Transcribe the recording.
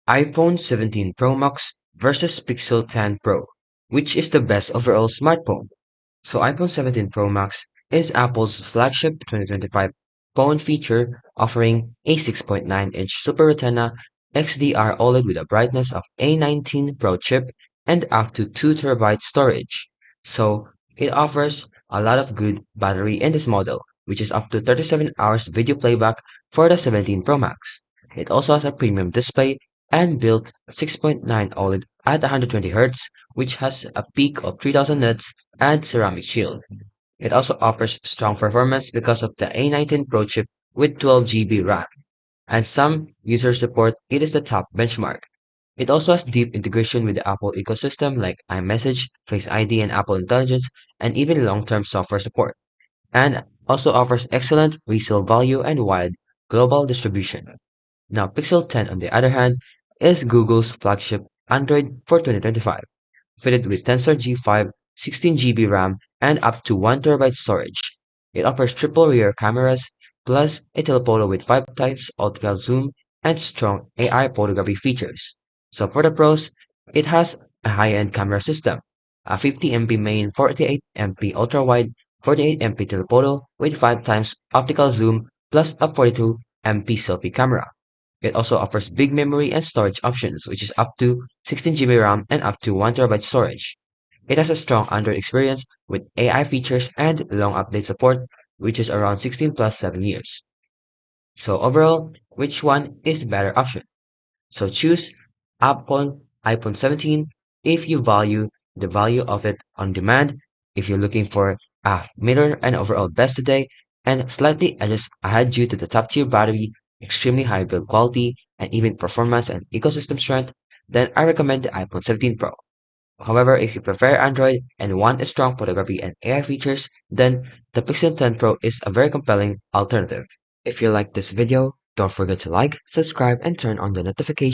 iPhone 17 Pro Max versus Pixel 10 Pro, which is the best overall smartphone? So iPhone 17 Pro Max is Apple's flagship 2025 phone feature offering a 6.9-inch Super Retina XDR OLED with a brightness of A19 Pro chip and up to 2 TB storage. So it offers a lot of good battery in this model, which is up to 37 hours video playback for the 17 Pro Max. It also has a premium display and built 6.9 OLED at 120 Hz, which has a peak of 3000 nits and ceramic shield. It also offers strong performance because of the A19 Pro chip with 12 GB RAM, and some users report it is the top benchmark. It also has deep integration with the Apple ecosystem like iMessage, Face ID, and Apple Intelligence, and even long-term software support, and also offers excellent resale value and wide global distribution. Now, Pixel 10, on the other hand, is Google's flagship Android for 2025, fitted with Tensor G5, 16 GB RAM, and up to 1 TB storage. It offers triple rear cameras, plus a telephoto with 5 times optical zoom and strong AI photography features. So for the pros, it has a high-end camera system, a 50 MP main 48 MP ultra-wide, 48 MP telephoto with 5 times optical zoom, plus a 42 MP selfie camera. It also offers big memory and storage options, which is up to 16 GB RAM and up to 1 TB storage. It has a strong Android experience with AI features and long update support, which is around 16 plus 7 years. So overall, which one is the better option? So choose Apple iPhone 17 if you value the value of it on demand, if you're looking for a middle and overall best today, and slightly edges ahead due to the top tier battery, extremely high build quality, and even performance and ecosystem strength, then I recommend the iPhone 17 Pro. However, if you prefer Android and want a strong photography and AI features, then the Pixel 10 Pro is a very compelling alternative. If you like this video, don't forget to like, subscribe, and turn on the notifications